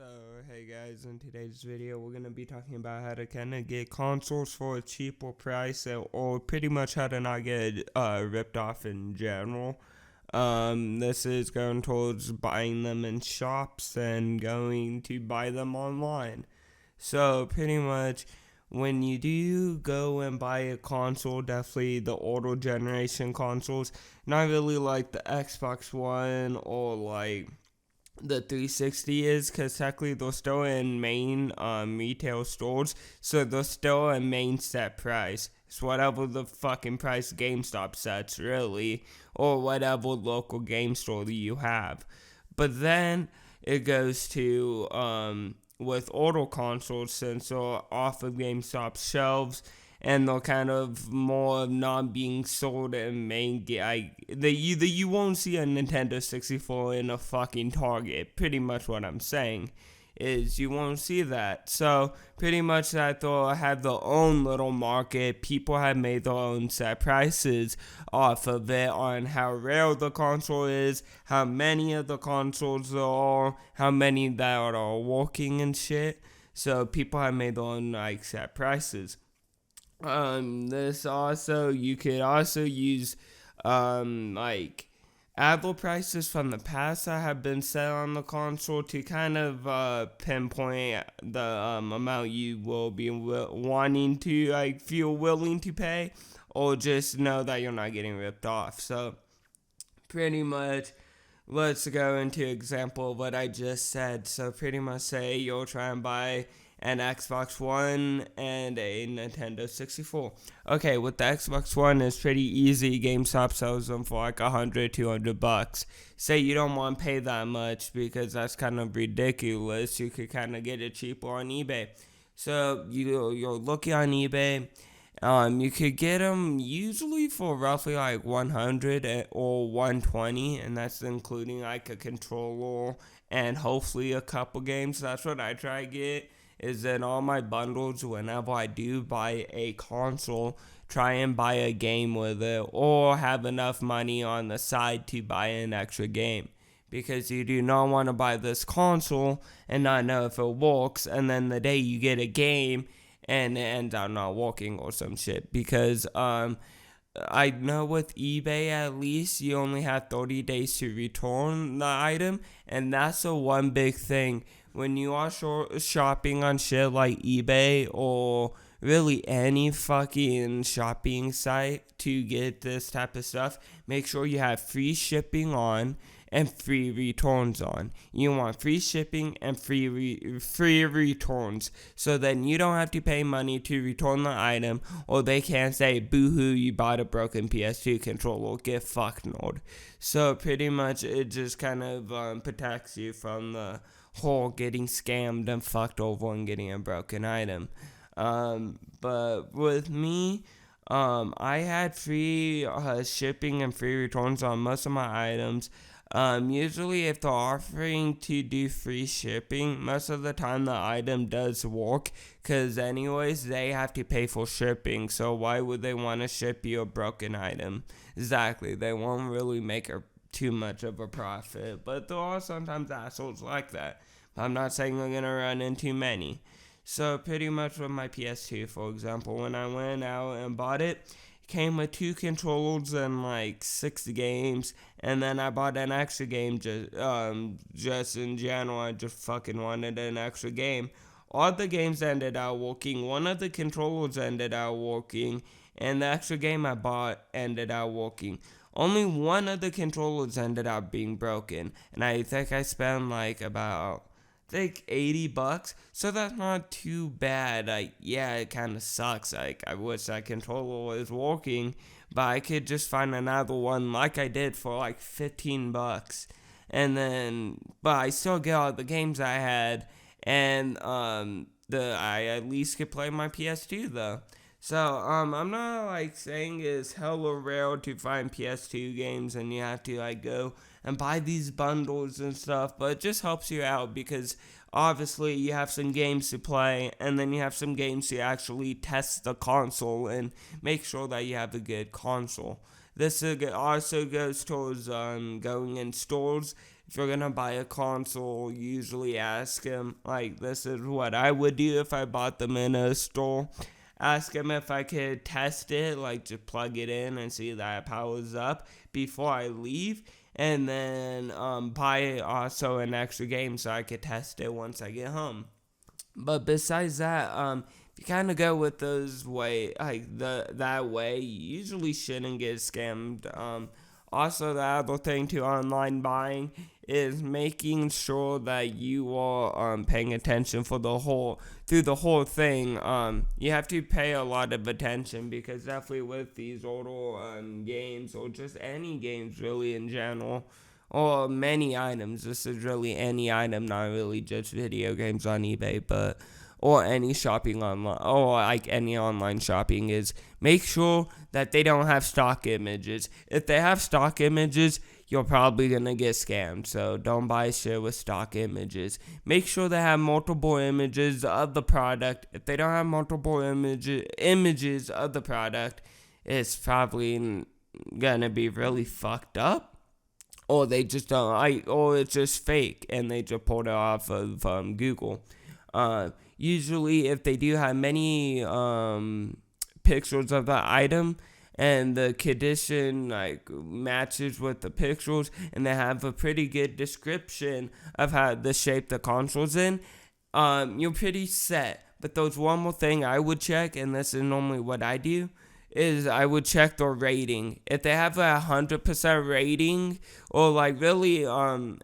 So, hey guys, in today's video, we're going to be talking about how to kind of get consoles for a cheaper price or pretty much how to not get ripped off in general. This is going towards buying them in shops and going to buy them online. So, pretty much, when you do go and buy a console, definitely the older generation consoles, not really like the Xbox One or like the 360 is, because technically they're still in main retail stores, so they're still a main set price. It's whatever the fucking price GameStop sets, really, or whatever local game store that you have. But then it goes to with older consoles, since they're off of GameStop's shelves and they're kind of more not being sold in main you won't see a Nintendo 64 in a fucking Target. Pretty much what I'm saying is you won't see that. So pretty much that they'll have their own little market. People have made their own set prices off of it on how rare the console is, how many of the consoles there are, how many that are working and shit. So people have made their own like set prices. This also, you could also use, like, Apple prices from the past that have been set on the console to kind of, pinpoint the, amount you will be wanting to, like, feel willing to pay, or just know that you're not getting ripped off. So, pretty much, let's go into example of what I just said. So, pretty much say you'll try and buy an Xbox One and a Nintendo 64. Okay, with the Xbox One, it's pretty easy. GameStop sells them for like $100-$200. Say you don't want to pay that much because that's kind of ridiculous. You could kind of get it cheaper on eBay. So you're looking on eBay. You could get them usually for roughly like 100 or 120, and that's including like a controller and hopefully a couple games. That's what I try to get. Is that all my bundles, whenever I do buy a console, try and buy a game with it, or have enough money on the side to buy an extra game. Because you do not want to buy this console and not know if it works, and then the day you get a game and it ends up not working or some shit. Because I know with eBay at least you only have 30 days to return the item, and that's the one big thing. When you are shopping on shit like eBay or really any fucking shopping site to get this type of stuff, make sure you have free shipping on and free returns on. You want free shipping and free returns, so then you don't have to pay money to return the item, or they can't say, boo-hoo, you bought a broken PS2 controller, get fucked, nerd. So pretty much it just kind of protects you from the whole getting scammed and fucked over and getting a broken item. But with me, I had free shipping and free returns on most of my items. Usually if they're offering to do free shipping, most of the time the item does work, because anyways, they have to pay for shipping, so why would they want to ship you a broken item? Exactly, they won't really make too much of a profit, but there are sometimes assholes like that. I'm not saying we're going to run into many. So pretty much with my PS2, for example, when I went out and bought it, came with 2 controllers and like 6 games, and then I bought an extra game just in general. I just fucking wanted an extra game. All the games ended up working. One of the controllers ended up working, and the extra game I bought ended up working. Only one of the controllers ended up being broken, and I think I spent like about $80, so that's not too bad. Yeah, it kind of sucks. I wish that controller was working, but I could just find another one like I did for like $15, and then, but I still get all the games I had, and I at least could play my PS2 though. So, I'm not like saying it's hella rare to find PS2 games and you have to like go and buy these bundles and stuff, but it just helps you out because obviously you have some games to play, and then you have some games to actually test the console and make sure that you have a good console. This also goes towards going in stores. if you're gonna buy a console, usually ask him, like, this is what I would do if I bought them in a store. Ask him if I could test it, like just plug it in and see that it powers up before I leave. And then buy also an extra game so I could test it once I get home. But besides that, if you kind of go with those way, like that way, you usually shouldn't get scammed. Also, the other thing to online buying is making sure that you are paying attention through the whole thing. You have to pay a lot of attention, because definitely with these older games, or just any games really in general, or many items. This is really any item, not really just video games on eBay, or any shopping online, or like any online shopping, is make sure that they don't have stock images. If they have stock images, you're probably gonna get scammed. So don't buy shit with stock images. Make sure they have multiple images of the product. If they don't have multiple images of the product, it's probably gonna be really fucked up. Or they just don't, or it's just fake and they just pulled it off of Google. Usually, if they do have many pictures of the item and the condition like matches with the pictures, and they have a pretty good description of how the shape the console's in, you're pretty set. But there's one more thing I would check, and this is normally what I do, is I would check their rating. If they have a 100% rating, or like really,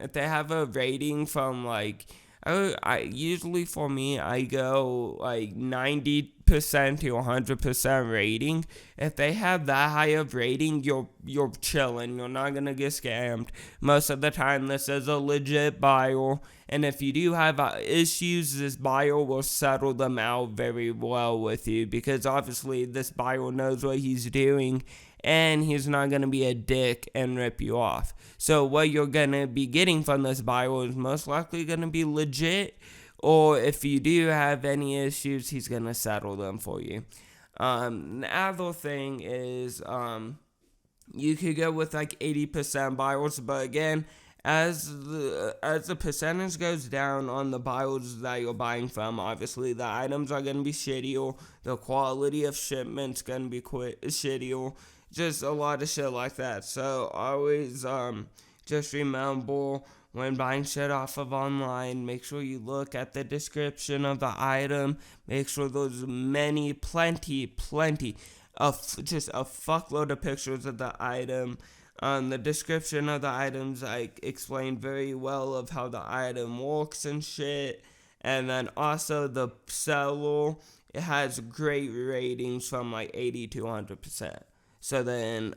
if they have a rating from like, I usually, for me, I go like 90% to 100% rating. If they have that high of rating, you're chilling. You're not gonna get scammed. Most of the time, this is a legit buyer, and if you do have issues, this buyer will settle them out very well with you, because obviously this buyer knows what he's doing, and he's not going to be a dick and rip you off. So what you're going to be getting from this buyer is most likely going to be legit, or if you do have any issues, he's going to settle them for you. The other thing is, you could go with like 80% buyers, but again, as the percentage goes down on the buyers that you're buying from, obviously the items are going to be shittier, the quality of shipment's going to be shittier, just a lot of shit like that. So always just remember, when buying shit off of online, make sure you look at the description of the item. Make sure there's plenty of just a fuckload of pictures of the item. The description of the items, I explained very well of how the item works and shit. And then also the seller, it has great ratings from like 80 to 100%. So then,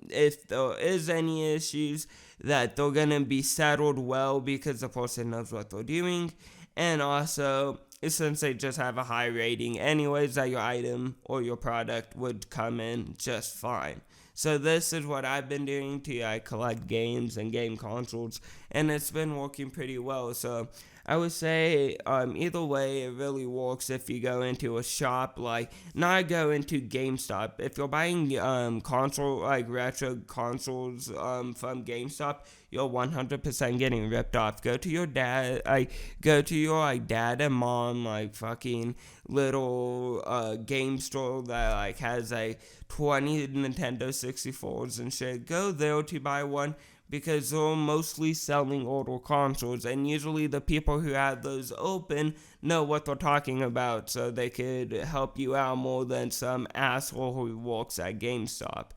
if there is any issues, that they're gonna be settled well, because the person knows what they're doing. And also, since they just have a high rating anyways, that your item or your product would come in just fine. So this is what I've been doing to collect games and game consoles, and it's been working pretty well. So I would say either way, it really works if you go into a shop, like not go into GameStop. If you're buying console, like retro consoles from GameStop, you're 100% getting ripped off. Go to your dad, dad and mom, like fucking little game store that like has 20 Nintendo 64s and shit. Go there to buy one, because they're mostly selling older consoles, and usually the people who have those open know what they're talking about, so they could help you out more than some asshole who works at GameStop.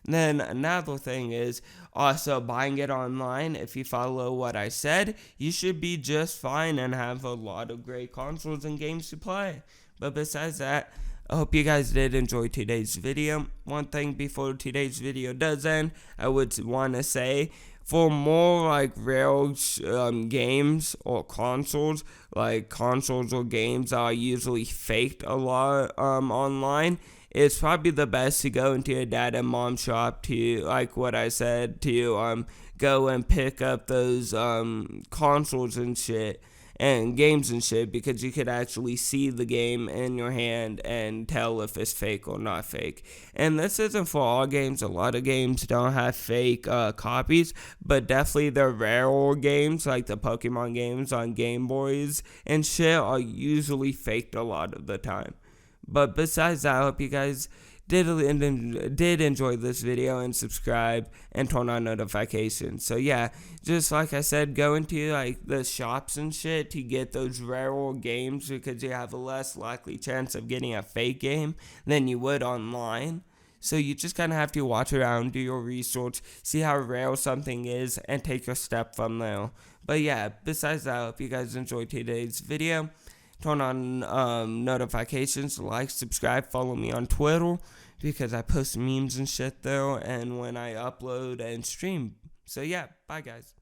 Then another thing is also buying it online. If you follow what I said, you should be just fine and have a lot of great consoles and games to play. But besides that, I hope you guys did enjoy today's video. One thing before today's video does end, I would want to say, for more like rare games or consoles, like consoles or games that are usually faked a lot online, it's probably the best to go into a dad and mom shop to, like what I said, to go and pick up those consoles and shit. and games and shit, because you could actually see the game in your hand and tell if it's fake or not fake. And this isn't for all games. A lot of games don't have fake copies, but definitely the rarer games, like the Pokemon games on Game Boys and shit, are usually faked a lot of the time. But besides that, I hope you guys did enjoy this video and subscribe and turn on notifications. So yeah, just like I said, go into like the shops and shit to get those rarer games, because you have a less likely chance of getting a fake game than you would online. So you just kind of have to watch around, do your research, see how rare something is, and take your step from there. But yeah, besides that, I hope you guys enjoyed today's video. Turn on notifications, like, subscribe, follow me on Twitter, because I post memes and shit there, and when I upload and stream. So yeah, bye guys.